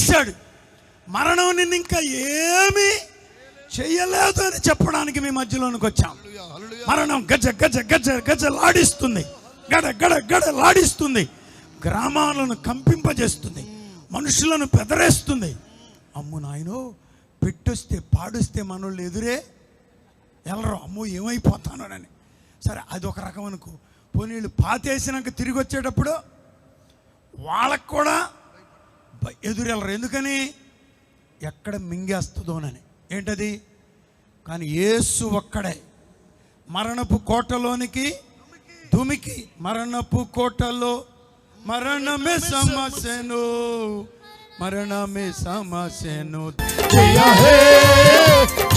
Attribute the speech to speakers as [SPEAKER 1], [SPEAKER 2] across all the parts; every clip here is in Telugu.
[SPEAKER 1] చేశాడు. మరణం నిన్ను ఇంకా ఏమీ చెయ్యలేదు అని చెప్పడానికి మీ మధ్యలోనికి వచ్చాం. మరణం గజ గజ గజ గజలాడిస్తుంది, గడ గడ గడలాడిస్తుంది, గ్రామాలను కంపింపజేస్తుంది, మనుషులను బెదరేస్తుంది. అమ్ము నాయనో, పెట్టొస్తే పాడొస్తే మనోళ్ళు ఎదురే వెళ్ళరు, అమ్మో ఏమైపోతానని. సరే అది ఒక రకం అనుకో. పోనీళ్ళు పాతేసినాక తిరిగి వచ్చేటప్పుడు వాళ్ళకు కూడా ఎదురెళ్ళరు. ఎందుకని? ఎక్కడ మింగేస్తుందోనని. ఏంటది? కానీ యేసు ఒక్కడే మరణపు కోటలోనికి దుమికి, మరణపు కోటలో మరణమే సమస్యను, మరణమే సమస్యను. జయ హే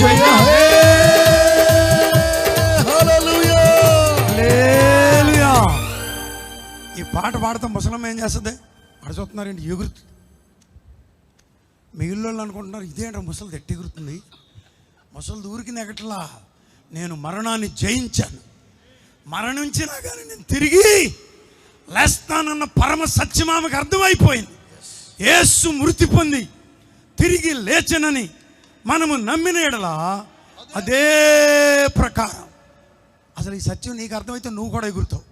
[SPEAKER 1] జయ హే హల్లెలూయా హల్లెలూయా. ఈ పాట పాడతాం. ముసలమ్మ ఏం చేస్తుంది? అడుగుతున్నారేంటి? ఎగురుతుంది. మిగిలిన వాళ్ళు అనుకుంటున్నారు ఇదేంట ముసలిది ఎట్టి ఎగురుతుంది. ముసలిది ఊరికి నెగట్లా. నేను మరణాన్ని జయించాను, మరణించినా కానీ నేను తిరిగి లేస్తానన్న పరమ సత్యం ఆమెకు అర్థమైపోయింది. యేసు మృతి పొంది తిరిగి లేచనని మనము నమ్మిన ఎడల అదే ప్రకారం అసలు ఈ సత్యం నీకు అర్థమైతే నువ్వు కూడా ఎగురుతావు.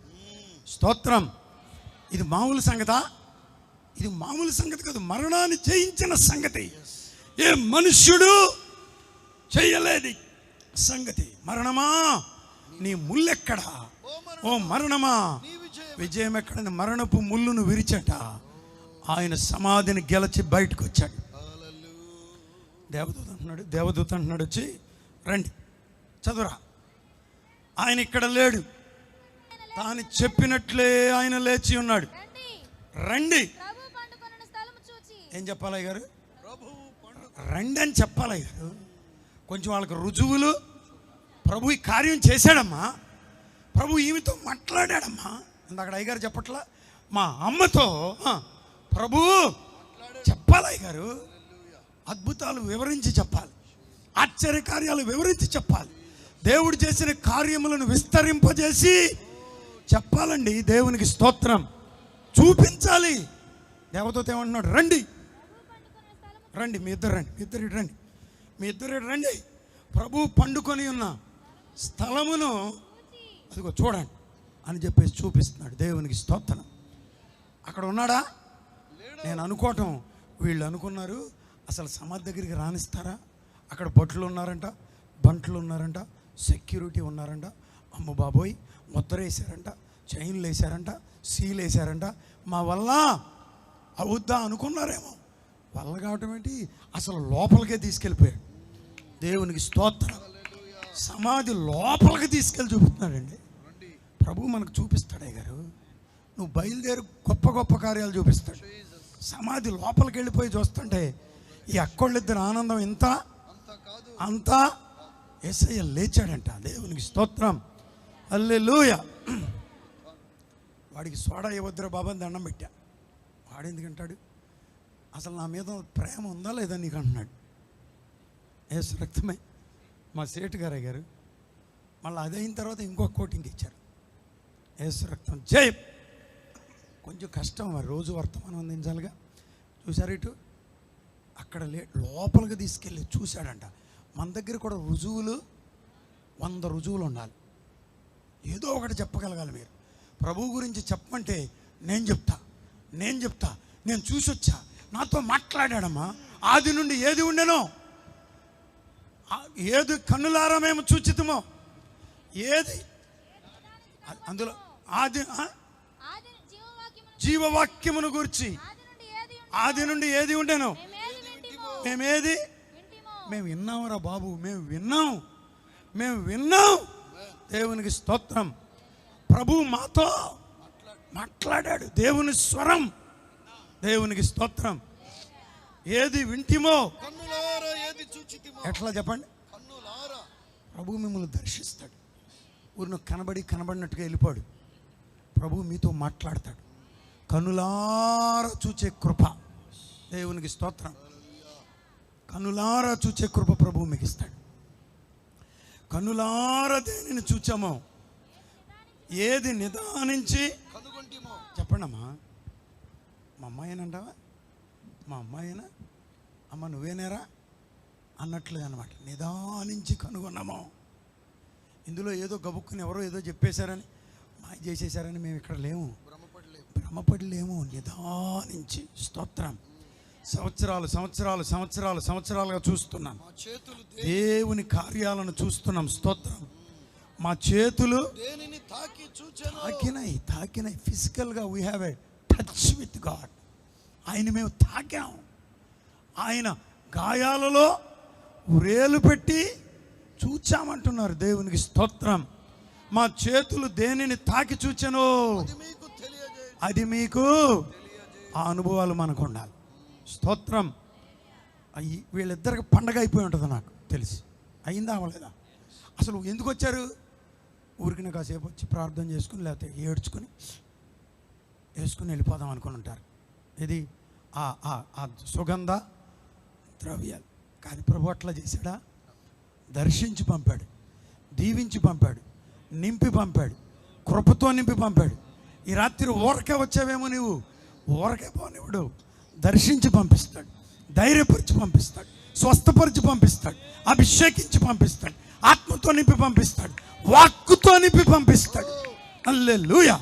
[SPEAKER 1] స్తోత్రం. ఇది మామూలు సంగతా? ఇది మామూలు సంగతి కాదు, మరణాన్ని జయించిన సంగతి. ఏ మనుష్యుడు చెయ్యలేది సంగతి. మరణమా నీ ముల్లెక్కడా? ఓ మరణమా విజయం ఎక్కడని మరణపు ముళ్ళును విరిచట ఆయన సమాధిని గెలిచి బయటకు వచ్చాడు. దేవదూత అంటున్నాడు వచ్చి, రండి చదువురా. ఆయన ఇక్కడ లేడు, తాను చెప్పినట్లే ఆయన లేచి ఉన్నాడు. రండి. ఏం చెప్పాలి గారు? రండి అని చెప్పాలి గారు. కొంచెం వాళ్ళకి రుజువులు. ప్రభు ఈ కార్యం చేశాడమ్మా, ప్రభు ఈమెతో మాట్లాడాడమ్మా. అక్కడ అయ్యగారు చెప్పట్లా, మా అమ్మతో ప్రభు చెప్పాలి అయ్యగారు. అద్భుతాలు వివరించి చెప్పాలి, ఆశ్చర్యకార్యాలు వివరించి చెప్పాలి, దేవుడు చేసిన కార్యములను విస్తరింపజేసి చెప్పాలండి. దేవునికి స్తోత్రం. చూపించాలి. దేవదూత ఏమంటున్నాడు? రండి రండి, మీ ఇద్దరు రండి, మీ ఇద్దరు రండి. ప్రభు పండుకొని ఉన్న స్థలమును అదిగో చూడండి అని చెప్పేసి చూపిస్తున్నాడు. దేవునికి స్తోత్రం. అక్కడ ఉన్నాడా? నేను అనుకోవటం వీళ్ళు అనుకున్నారు అసలు సమాధి దగ్గరికి రానిస్తారా? అక్కడ బొట్లు ఉన్నారంట, బంట్లు ఉన్నారంట, సెక్యూరిటీ ఉన్నారంట. అమ్మ బాబోయ్, ముద్ర వేసారంట, చైన్లు వేసారంట, సీలు వేసారంట. మా వల్ల అవుద్దా అనుకున్నారేమో. వల్ల కావటం ఏంటి, అసలు లోపలికే తీసుకెళ్ళిపోయాడు. దేవునికి స్తోత్రం. సమాధి లోపలికి తీసుకెళ్ళి చూపిస్తున్నాడండి ప్రభు. మనకు చూపిస్తాడే గారు. నువ్వు బయలుదేరి గొప్ప గొప్ప కార్యాలు చూపిస్తాడు. సమాధి లోపలికి వెళ్ళిపోయి చూస్తుంటే ఈ అక్కోళ్ళిద్దరు ఆనందం ఇంత అంతా. యేసయ్య లేచాడంట. దేవునికి స్తోత్రం. హల్లెలూయా. వాడికి సోడా ఇవ్వద్దురా బాబా అని దండం పెట్టా. వాడెందుకంటాడు? అసలు నా మీద ప్రేమ ఉందా లేదా నీకు అంటున్నాడు. యేసు రక్తమే. మా సేటు గారు అయ్యారు. మళ్ళీ అదైన తర్వాత ఇంకొక కోటింగ్ ఇచ్చారు. యేసు రక్తం జై. కొంచెం కష్టం, రోజు వర్తమానం అందించాలిగా. చూసారు ఇటు అక్కడ లోపలికి తీసుకెళ్ళి చూశాడంట. మన దగ్గర కూడా రుజువులు 100 రుజువులు ఉండాలి. ఏదో ఒకటి చెప్పగలగాలి. మీరు ప్రభు గురించి చెప్పమంటే నేను చెప్తా, నేను చూసొచ్చా, నాతో మాట్లాడాడమ్మా. ఆది నుండి ఏది ఉండెనో, ఏది కన్నులారా మేము చూచితమో, ఏది అందులో ఆది జీవవాక్యమును గురించి ఆది నుండి ఏది ఉండెనో మేము విన్నాంరా బాబు, మేము విన్నాం. దేవునికి స్తోత్రం. ప్రభు మాతో మాట్లాడాడు. దేవుని స్వరం. దేవునికి స్తోత్రం. ఏది వింటిమో, ఎట్లా చెప్పండి? ప్రభు మిమ్మల్ని దర్శిస్తాడు. ఊరిని కనబడినట్టుగా వెళ్ళిపోడు. ప్రభు మీతో మాట్లాడతాడు. కనులారా చూచే కృప. దేవునికి స్తోత్రం. కనులారా చూచే కృప ప్రభు మీకు ఇస్తాడు. కనులారా దేనిని చూచామో, ఏది నిదానించి చెప్పండి అమ్మా. మా అమ్మాయి అంటావా? మా అమ్మాయినా, అమ్మ నువ్వేనేరా అన్నట్లుగా అనమాట. నిదానించి కనుగొన్నాము. ఇందులో ఏదో గబుక్కుని ఎవరో ఏదో చెప్పేశారని, మాయ చేసేశారని మేము ఇక్కడ లేము, భ్రమపడి లేము. నిదానించి స్తోత్రం. సంవత్సరాలుగా చూస్తున్నాం దేవుని కార్యాలను చూస్తున్నాం. స్తోత్రం. మా చేతులు తాకినాయి ఫిజికల్గా. We have a touch with God. ఆయన మేము తాకాం. ఆయన గాయాలలో ఉరేలు పెట్టి చూచామంటున్నారు. దేవునికి స్తోత్రం. మా చేతులు దేనిని తాకి చూచానో అది మీకు, ఆ అనుభవాలు మనకు ఉండాలి. స్తోత్రం. వీళ్ళిద్దరికి పండగ అయిపోయి ఉంటుంది నాకు తెలిసి. అయిందా అవ్వలేదా? అసలు ఎందుకు వచ్చారు? ఊరికి కాసేపు వచ్చి ప్రార్థన చేసుకుని లేకపోతే ఏడ్చుకుని వేసుకుని వెళ్ళిపోదాం అనుకుని ఉంటారు. ఇది ఆ సుగంధ ద్రవ్యాలు. కానీ ప్రభు అట్లా చేశాడా? దర్శించి పంపాడు, దీవించి పంపాడు, నింపి పంపాడు, కృపతో నింపి పంపాడు. ఈ రాత్రి ఊరకే వచ్చావేమో, నీవు ఊరకే పోనివాడు. దర్శించి పంపిస్తాడు, ధైర్యపరిచి పంపిస్తాడు, స్వస్థపరిచి పంపిస్తాడు, అభిషేకించి పంపిస్తాడు, ఆత్మతో నింపి పంపిస్తాడు, వాక్కుతో నింపి పంపిస్తాడు. హల్లెలూయా.